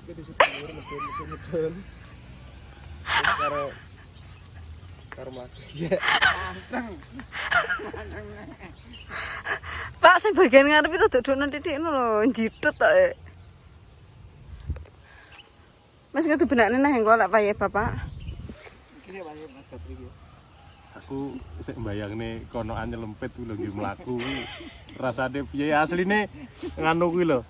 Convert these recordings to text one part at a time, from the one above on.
Itu syuting medun. Karo mati. Pak, sing bagian ngarep itu duduk titik lho, njidut tok. Mas kudu benakne nang engko lek paye Bapak. Iki paye Mas Satri iki. Aku sik mbayangne kono anyelempet kuwi lho nggih mlaku. Rasane piye asline nganu kuwi lho.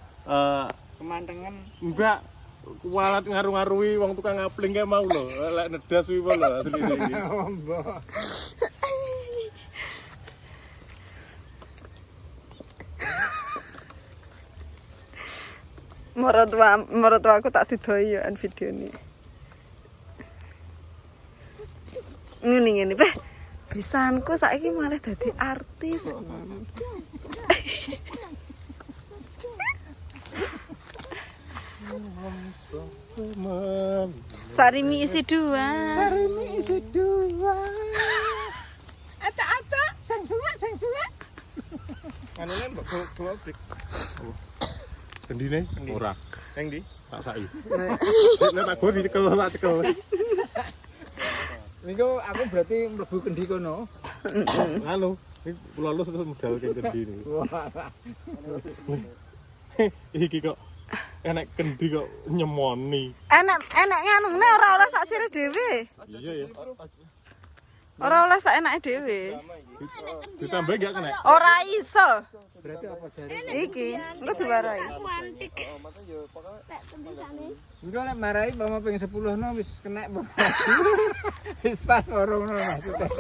Kemantengan. Enggak kualat ngaru-ngarui wong tukang ngapling kae mau lho. Lek nedas kuwi lho asline iki. Mertua aku tak didoi ya video ini. Ngene Beh. Bisanku saiki malah dadi artis. Sarimi isi dua. Acak-acak, sing suwek. Anune mbok globrik. Gendine ora. Nang ndi? Tak sai. Nek tak gor dicekel tak cekel. Niku aku berarti mlebu kendi kono. Halo, iki lulus terus modal ke kendi niku. Iki kok enek kendi kok nyemoni. Enak nganune ora oleh sak sire dhewe. Iya ya. Ora oleh sak enake dhewe. Ditambah enggak kena. Ora iso. Berarti apa jare? Iki engko diwarai. Aku antik. Lek tulisane. Engko lek marahi mama ping 10 no wis kena. Wis pas ngorongno maksudnya.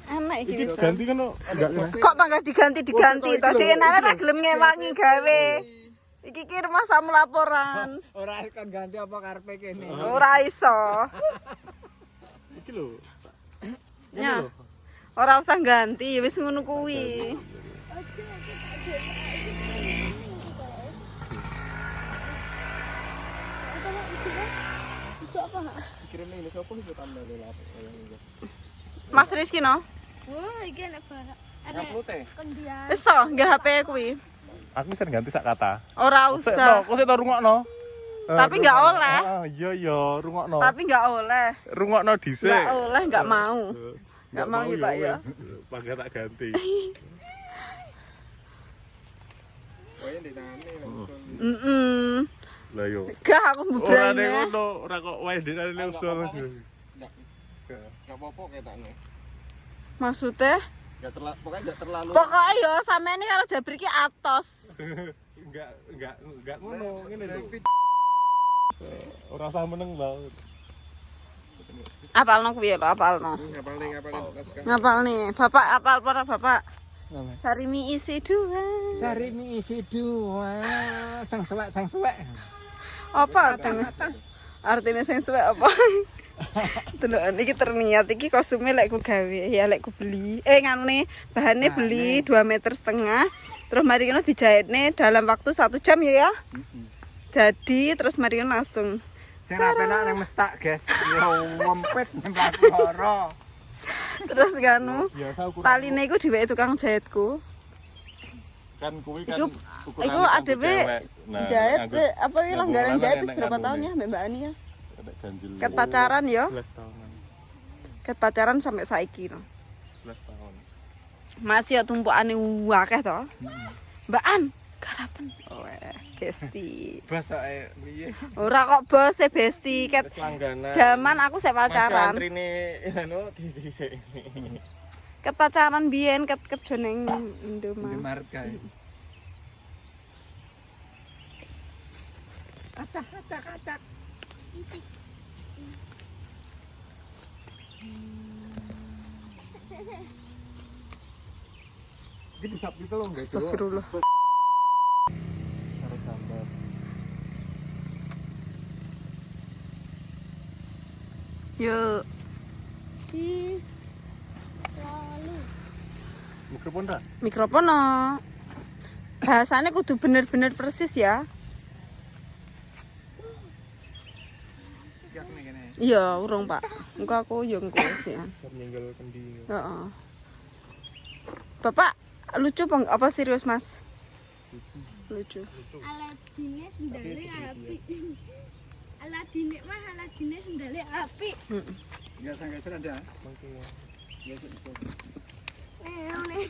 Enak iki Iki wis. ganti kan enggak kena. Kok mangga diganti. Tadi enake ra gelem ngewangi gawe. Iki ki rumah samu laporan. Ora kon ganti apa karepe kene. Ora iso. Iki lho. Ya. Ora usah ganti, wis ngono kuwi. Kirene ini sapa iki tambah lelap. Mas Rizky no. Wah, iki enak banget. Upload e. Kendian. Wis to, nggih HP kuwi. Aku sering ganti sak kata. Ora Sik to, usah. kok sik to rungokno. Tapi enggak oleh. Iya ya, rungokno. Tapi enggak oleh. Rungokno dhisik. Enggak oleh, enggak mau. Enggak mau ya, Pak ya. Pakai tak ganti. Kowe ndekane Heeh. Lah yo. Gak aku Ora nek mbubrane. ngono, ora kok wae ndekane usul. Enggak apa-apa ketane. Maksudnya? Pokoknya enggak terlalu. Pokoknya ya sampean iki karo Jabri ki atos. Enggak ngono, ngene lho. Ora usah meneng lah. Apalno kuwi lho, apalno. Ngapalin naskah. Ngapal nih, Bapak apal para Bapak. Sarimi isi dua. Sarimi isi dua. Sang suwek. Apa artinya? Artinya sing suwek apa? Delok iki terniat iki kostume lek ku gawe, ya lek ku beli. Nganune bahane beli 2,5 meter. Terus mari kena dijahitne dalam waktu 1 jam ya. Jadi terus mari kena langsung. Sing ra penak nang mestak, guys. Yo ngempet nembak loro. Terus nganu taline iku diweke tukang jahitku. Kan kuwi kan Iku adewe jahit apa iki langgaran jahit wis berapa tahun ya Mbak Ani ya? Ket pacaran ya? 11 tahunan. Ket pacaran sampai saiki no. 11 tahun. Masih ya tumpukane akeh to. Mbak An, garapen. Besti. Basoke piye? Ora kok bos e besti ket Langganan. jaman aku sek pacaran. Antrine anu dhisik. Ket pacaran biyen ket kerja ning Di Indomaret. marga. Acak. Iki disap itu lho, guys. Astagfirullah. Harus sambal. Yuk. Di lalu. Mikrofon ta? Mikrofon no. Bahasanya kudu bener-bener persis ya. Yak nih kene. Iya, urung Pak. Engko aku yo engko sih. Meninggal kendi. Heeh. Bapak lucu apa serius Mas? lucu. Aladine sendale api. Aladine mah Aladine sendale api. Enggak geser ada. Nih.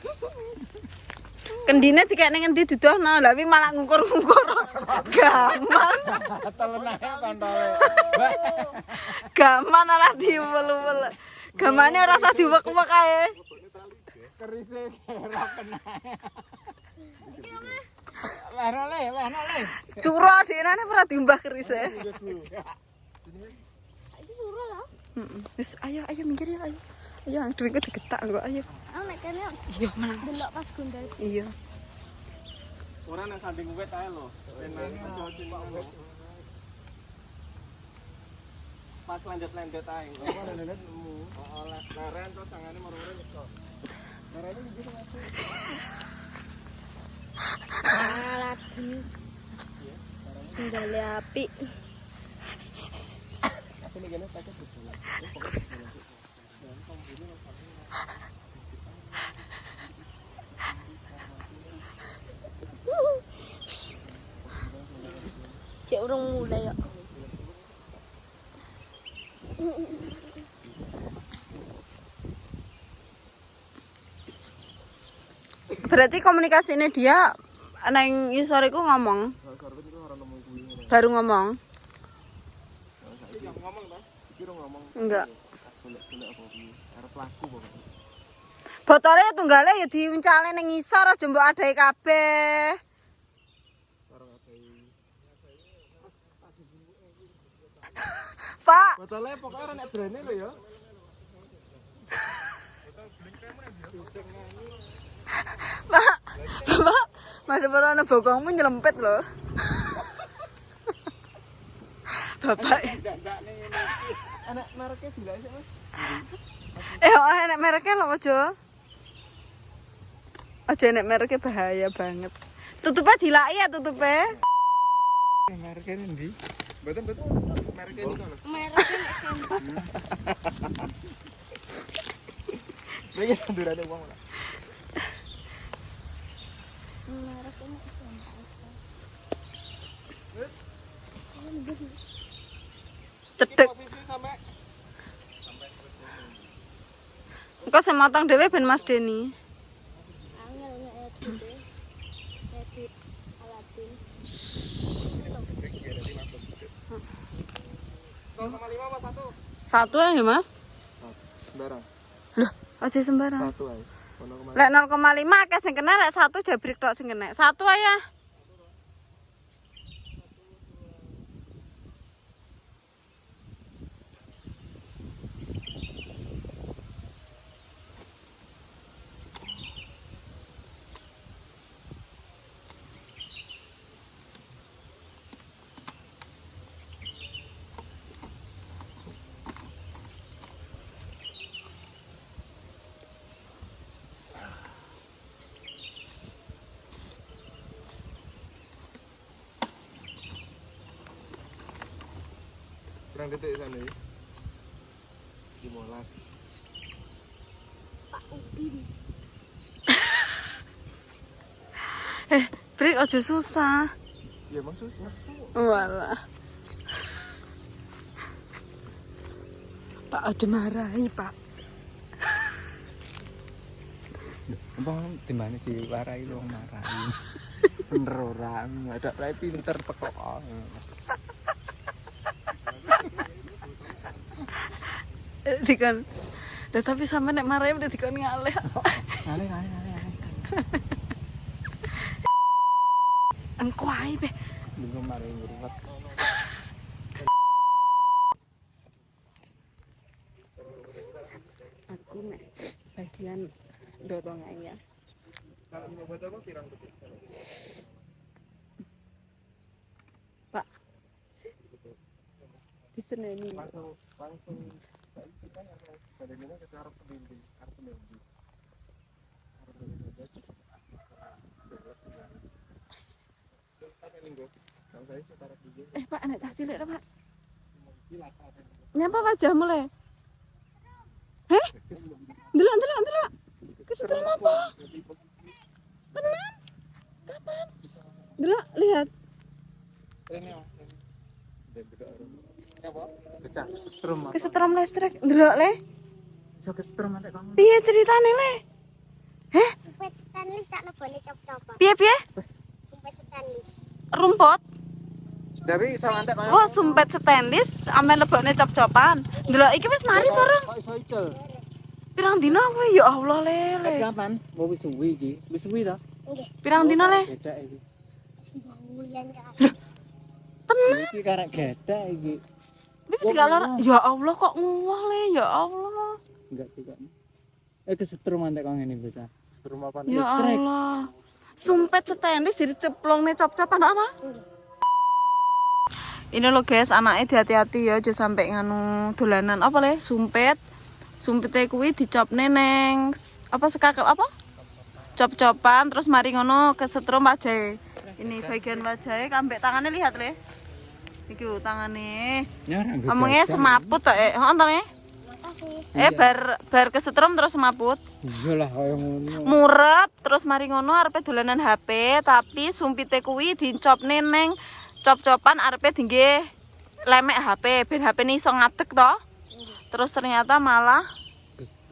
Kendine dikene ngendi didohno, lha wi malah ngukur-ngukur. Gaman. Telenane kontole. Gaman ora diwel-wel. Gamane ora usah diwek-wek ae. Kerise kira kena. Wah nole. Curo dhewe ora diumbah kerise. Iki suruh ya. Wis ayo minggir ya ayo. Ayo duweke digetak kok ayo. Aku nek kene Iya menang. delok pas gondal. Iya. Ora nang sanding wit ae lho. Penane aja sini lho. Pas lanjut-lanjut ae. Kok lanjut nemu. Oleh leren terus sangane marure kok. Larene iki masuk. Aladine. Sendale api. Aku nih gini pakai betul. Cek urung mulai ya. Berarti komunikasinya dia nang isor iku ngomong. Baru ngomong. Ngomong toh? Iki ngomong. Enggak. Golek-golek apa iki? Arep laku pokoknya. Botole tunggale ya diuncale ning isor aja mbok adahi kabeh. Pak, Botolnya pokoknya ora nek brene lho ya. Pak. Pak, madhep ana bokongmu nyelempet lho. Bapak. Anak mereknya bila sih Mas? Enek mereknya lho aja. Aja enek mereknya bahaya banget. Tutupnya dilaki ya tutupnya. Mereknya ndi? Betul mereknya ini kono. Mereknya nek sempak. Iki ndurane wong ora. Mereknya nek sempak. Cedek. Posisi sampai Kok semotong dhewe ben Mas Deni. Angel ngedit. Edit Aladin. 0,5 apa 1? Satu ya Mas? Sembarang. Loh, aja sembarang. 1 ae. Lek 0,5 akeh sing kena, lek 1 jabrik tok sing kena. 1 aja. Kurang detik sana ya. 15. Pak Udin. Brik aja susah. Ya emang susah. Walah. Pak aja marahi, Pak. Bang timbane diwarai wong marahi. Bener ora, ada play pinter pekok. Dikon. Lah tapi sampe nek marahi udah dikon ngalih. Ngale. Engko ae be. Belum marahi ngruwet. Aku nek bagian dorong aja. Kalau mau buat apa pirang detik? Pak. Diseneni. Langsung kan ada gini ke arah pembimbing, arah pembimbing. Pak, anak cah cilik lho, Pak. Nyapa wajahmu le? Heh? Ndelok. Kesetrum apa? Tenan? Kapan? Delok, lihat. Ini oh. Apa? Pecah setrum. Kesetrum listrik. Delok le. Iso kesetrum antek kamu. Piye ceritane le? Heh, Sumpit stainless tak lebone cop-copan. piye? Sumpit stainless. Rumput. Tapi iso antek kamu. Oh, sumpet stainless ame lebokne cop-copan. Delok iki wis mari bareng. Kok iso icul? Pirang dina kuwi ya Allah lele. Kapan? Mau wis suwi iki. Wis suwi to? Nggih, Pirang dina le? Gedak iki. sembulian kan. Iki karek gedak iki. Wis gak lara. Ya Allah kok nguwah le, ya Allah. Enggak juga. Kesetrum antek kamu ngene bocah. Setrum apa Ya Allah. Sumpet stainless diceplongne cop-copan ana. Ini lo guys, anaknya hati-hati ya, aja sampai nganu dolanan apa le? Sumpet. Sumpete kuwi dicopne neng apa sekakel apa? Cop-copan terus mari ngono kesetrum wajahe. Ini bagian wajahe ambek tangannya lihat le. Iki tangane. Omongnya semaput tok ontone. Makasih. Bar kesetrum terus semaput. Iya lah kaya ngono. Murep terus mari ngono arepe dolanan HP tapi sumpite kuwi dicopne neng cop-copan arepe dingge lemek HP ben HP ini iso ngadeg to. Terus ternyata malah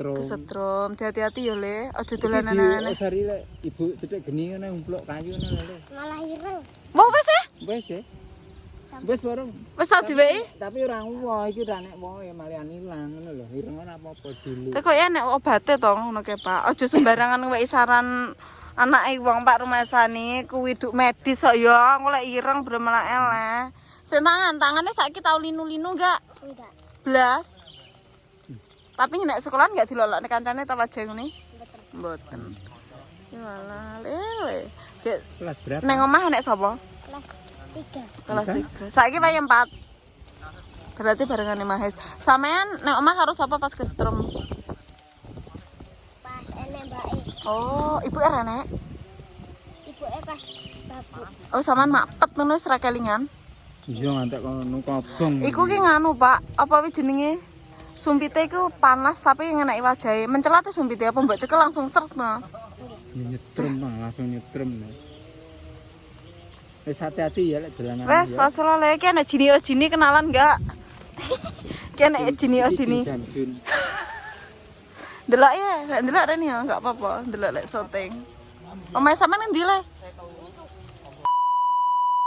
kesetrum. Hati-hati ya le, aja dolanan aneh. Sari lek ibu cedek geni ngene umplok kayu ngene lho. Malah ireng. Wah wis e? Wis ya. Wis bareng. Wis tak diweki. Tapi ora ngowo iki ora nek wae malian ilang ngono lho. Ireng ora apa-apa dulu. Kok ya nek obate to ngono ke Pak. Aja sembarangan ngeweki saran anake wong Pak Rumasani kuwi duk medis kok ya, golek ireng bremelah eleh. Sing tangannya saiki tau linu-linu enggak? Enggak. Blas. Tapi nek sekolahan enggak dilolokne kancane ta wajah ngene? Mboten. Ya alah, lele. Kelas berapa? Neng omah nek sapa? Kelas 3. Kelas 3. Saiki wae 4. Berarti barengane Mahes. Sampean neng omah karo sapa pas kesetrum? Pas enek mbake. Oh, ibu Renek. Ibuke pas babu. Oh, sampean mapet ngono wis ra kelingan. Iya ngantek kono kobong. Iku ki nganu, Pak. Apa wi jenenge? Sumpite iku panas tapi ngeneki wajahe. Mencelat sumpite apa mbok cekel langsung seret no. Nyetrum langsung nyetrum. Wis hati-hati ya lek dolanan. Wes, masalah lek ana jini kenalan enggak? Ki ana jini. Delok ya, lek delok rene ya enggak apa-apa. Delok lek syuting. Omahe sampean endi le?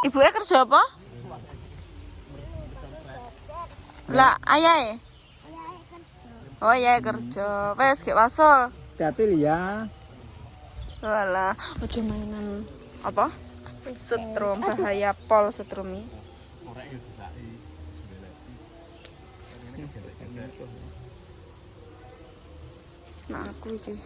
Ibuke kerja apa? Lah, ayahe. Oh iya kerja. Wes gek wasul. Hati-hati ya. Walah, aja mainan apa? Setrum bahaya pol setrumi. Nah, aku iki.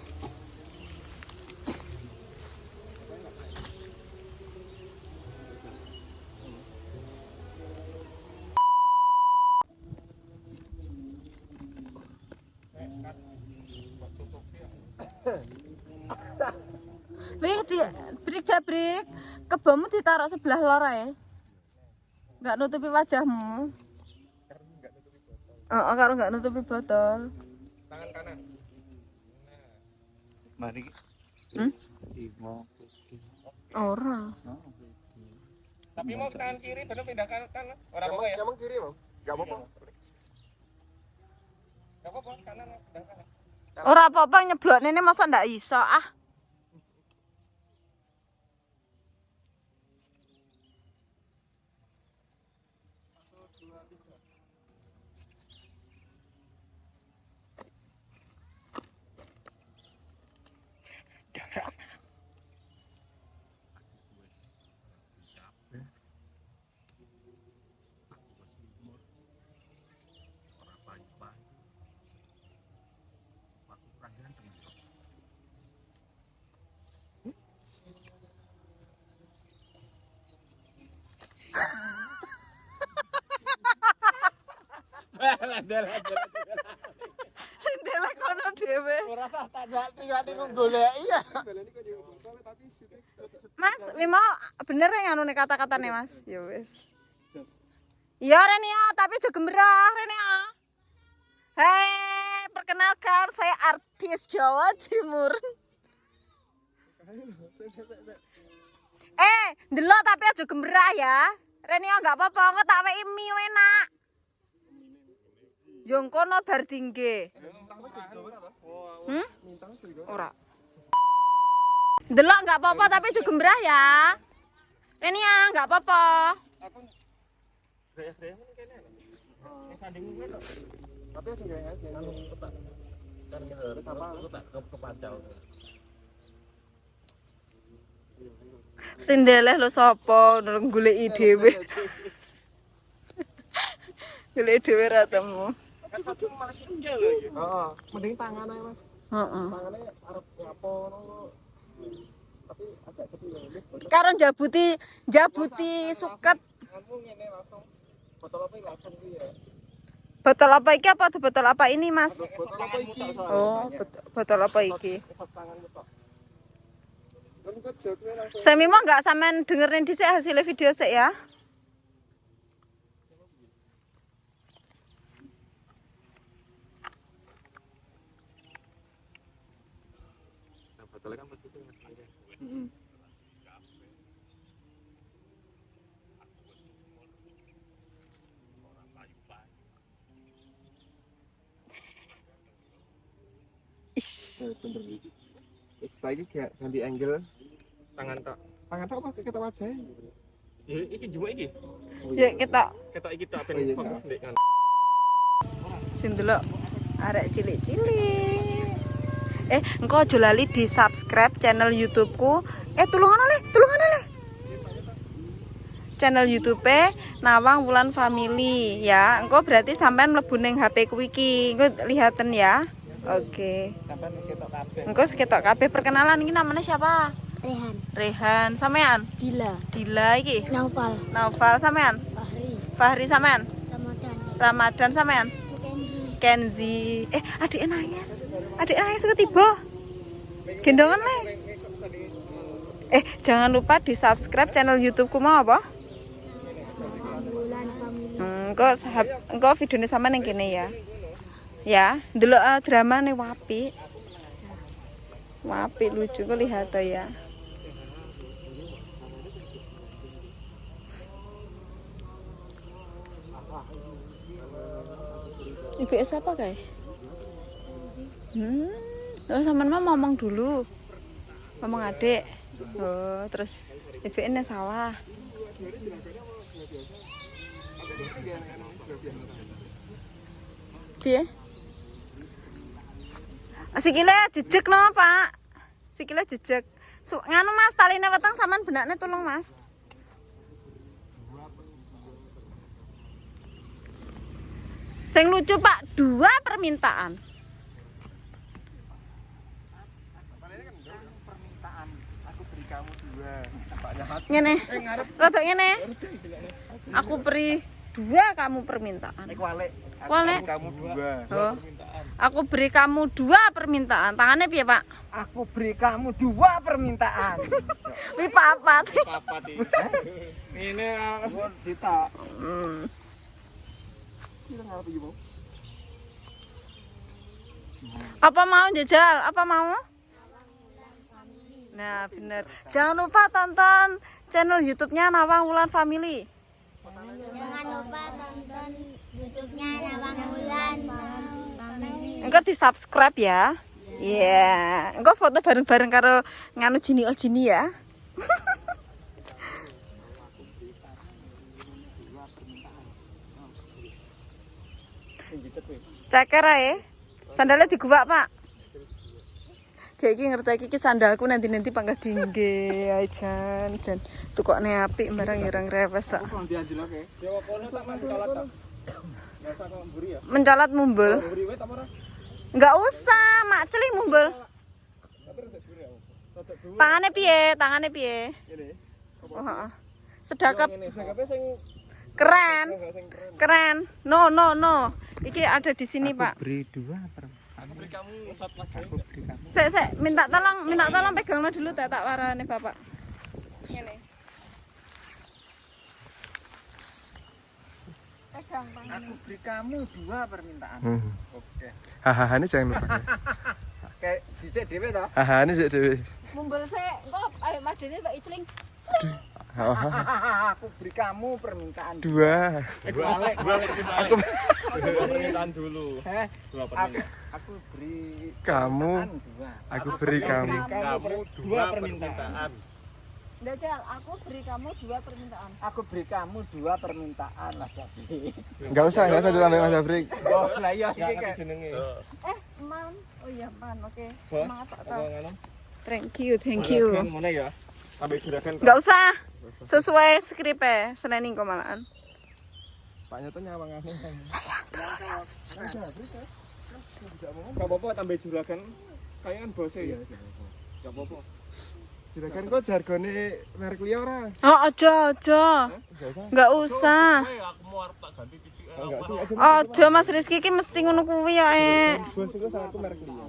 Wih, brik kebomu ditaruh sebelah lor ya. Enggak nutupi wajahmu. Oh, karo enggak nutupi botol. Tangan kanan. Mari. Mau. Ora. Tapi mau tangan kiri bener pindah kanan. Ora apa-apa ya. Emang kiri, Bang. Enggak apa-apa. Enggak apa-apa, kanan pindah kanan. Ora apa-apa nyeblokne ini masa ndak iso ah. Sendele kono dhewe. Ora sah tak ati goleki ya. Mas, Wimo bener ya nganune kata-katane Mas. Ya wis. Iya Rene ya, tapi aja gemerah Rene ya. Hei, perkenalkan saya artis Jawa Timur. Ndelok tapi aja gembrah ya. Rene enggak apa-apa, engko tak weki mie enak. Yo kono bar dingge. Ora. Ndelok enggak apa-apa tapi aja gembrah ya. Rene ya enggak apa-apa. Tapi aja enggak aja. Kan terus apa aku tak kepadal. Sindeleh lo sapa goleki dhewe. Goleki dhewe ra temu. Heeh, mending tangan ae, Mas. Heeh. Tangannya arep ngapo ngono. Tapi agak kecil ya. Karo jabuti suket. Kamu ngene langsung. Botol apa langsung iki ya. Botol apa iki apa botol apa ini, Mas? Botol apa iki? Oh, botol apa iki? Tanganmu tok. Kan kok jokne langsung. Semi mau enggak sampean dengerin dhisik hasil video sik ya? Botolnya kan mesti itu. Ish. Bener iki. Wis saiki ganti angle. Tangan tok. Tangan tok apa kita wajah? Iki jumuk iki. Ya kita Ketok iki tok Oh, iya, ben fokus ndek kan. sing delok arek cilik-cilik. Engko aja lali di subscribe channel YouTube-ku. Tulungan le. Channel YouTube Nawang Wulan Family ya. Engko berarti sampean mlebu ning HP ku iki. Engko lihaten ya. Oke. Sampai ketok kabeh. Engko ketok kabeh perkenalan iki namanya siapa? Rehan. Rehan sampean. Dila. Dila iki. Naufal. Naufal sampean. Fahri. Fahri sampean. Ramadan. Ramadan sampean. Kenzi. Kenzi. Adik nangis. Adik nangis ketiba. Gendongan le. Jangan lupa di subscribe channel YouTube-ku mau apa? Bulan family. Engko videone sampean ning kene ya. Ya, ndelok drama nih wapi. Wapi lucu kok lihat ya. Ibu siapa guys? Oh, sampean mah ngomong dulu. Ngomong adik. Oh, terus ibu ini sawah. Piye? Sikile jejeg no, Pak. Sikile jejeg. Nganu Mas, taline weteng sampean benakne tolong Mas. Sing lucu Pak, 2 permintaan. Permintaan aku beri kamu 2. Ngene. Rodok ngene. Aku beri 2 kamu permintaan. Iku walik. Walik. Kamu 2. Oh. Aku beri kamu 2 permintaan. Tangannya piye, Pak? Aku beri kamu 2 permintaan. Wi papat. Papat iki. Ini Pun cita. Apa mau jajal? Apa mau? Nah, bener. Jangan lupa tonton channel YouTube-nya Nawang Wulan Family. Jangan lupa tonton YouTube-nya Nawang Wulan family. Engko di-subscribe ya. Iya. Engko foto bareng-bareng karo nganu Jini Jini ya. Ceker ae. Sandalnya diguwak, Pak. Kayak iki ngerti iki sandalku nanti pangkat tinggi. Ae jan. Tukokne apik barang ireng rewes sak. Kok dianjeloke? ya kono sak mencolot tok. Enggak usah kok mburi ya. Mencolot mumbul. Mburi wae ta ora? Enggak usah, mak celing mumbul. Tangannya piye? Tangannya piye? Ngene. Oh, heeh. Sedekap Ngene, sanggape sing keren. sing keren. Keren. No. Iki ada di sini, Pak. Beri 2 permintaan. Aku beri kamu pusat lagi. Aku beri kamu. Sek, minta tolong pegangno dulu tak warane, Bapak. Ngene. Pegang, Pak. Aku beri kamu 2 permintaan. Oke. Hahaha ini jangan lupa. Kayak dhisik dhewe to. Hahaha ini sik dhewe. Mumbul sik, engko ayo Mas Dene Pak Icling. Aku beri kamu permintaan. Dua. Aku permintaan dulu. Dua permintaan. Aku beri Kamu. permintaan dua. Aku beri kamu. Kamu dua permintaan. Nggak, Jal, aku beri kamu 2 permintaan. Aku beri kamu 2 permintaan Mas Jafri. Enggak usah ditambah Mas Jafri. Oh, lah iya iki kayak jenenge. Man. Oh iya, Man. Oke. Bos, Semangat tak apa tahu. ngono? Thank you. Mana ya? Sampai juragan. Nggak usah. Sesuai skrip ya, Senin kok malahan. Pak Nyoto nyawangane. Enggak apa-apa tambah juragan. Kayak kan bose ya. Enggak apa-apa. Juragan kok jargone merek liya ora? Oh, aja. Nggak usah. Aku mau arep tak ganti titik. Enggak sih, aja. Aja Mas Rizky ki mesti ngono kuwi ya, Bos iku sama aku merek liya.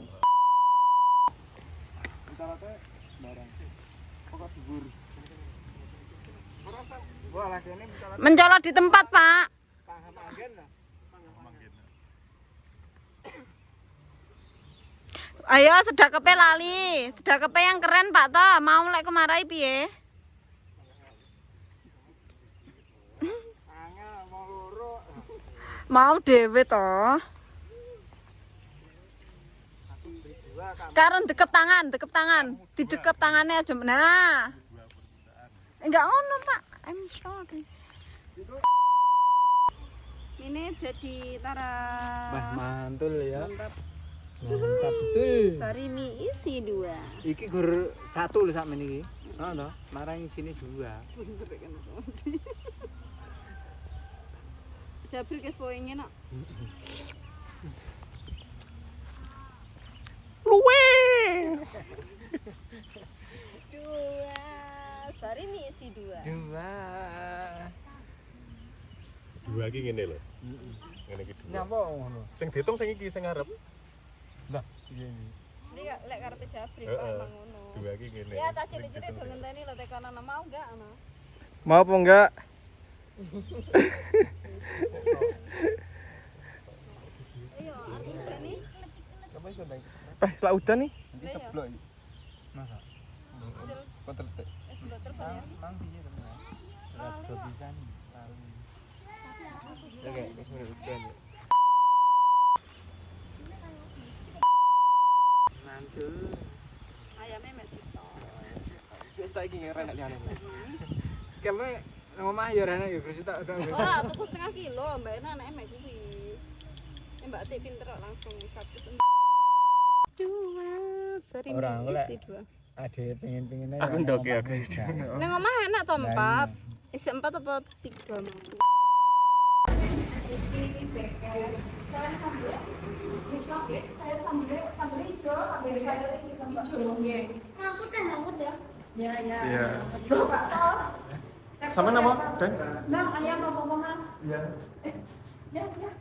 Mencolot di tempat, Pak. Ayo sedakepe lali. Sedakepe yang keren, Pak toh. Mau lek kemarai piye? Mau dhewe toh. Karun dekep tangan. Didekep tangannya aja. Nah. Enggak ngono, Pak. I'm sorry. Ini jadi tara. mantul ya. Mantap. Mantap betul. Sarimi isi 2. Iki gur 1 lho sakmene iki. Ngono, marang isine 2. Jabir kes poinge nak. Luwe. 2. Sarimi isi 2. 2. Dua iki ngene lho. Ngene iki dua. Nyapa ngono? Sing diitung sing iki sing ngarep. Lah, iya ini. Ini lek karepe Jabir Pak Heeh. emang ngono. Dua iki ngene. Ya tak cilik-cilik do ngenteni lho tekan ana mau enggak ana. Mau apa enggak? Ayo, aku berani. Lah udah nih. Nanti seblok iki. Masa? Kok tertek? Wis mbok telepon ya. Mang piye tenan? Rada pisan. Ya kayak wis udan. Mantul. Ayame mesito. Wis tak iki renek liyane. Keme nang omah ya renek ya Gres tak. Ora tuku setengah kilo, Mbak Ena anake mek kuwi. Mbak Tik pinter kok langsung 1 2 seri Ora, isi 2. Ade pengen-pengen ae. Aku ndok ya. Nang omah enak to 4. Isi 4 apa 3 mau? Ngangkut kan ngangkut ya. Iya. Sama nama Dan? Nang ayam apa Mas? Iya. Teh anget.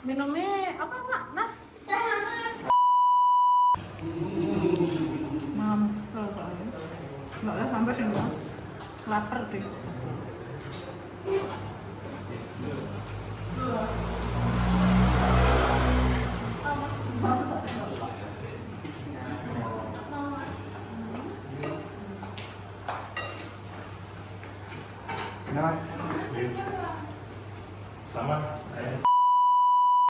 Minumnya apa Pak? Mas? Teh anget. Mamsel soalnya. Enggak lah sampai deh enggak. Lapar deh. Nah, Sama.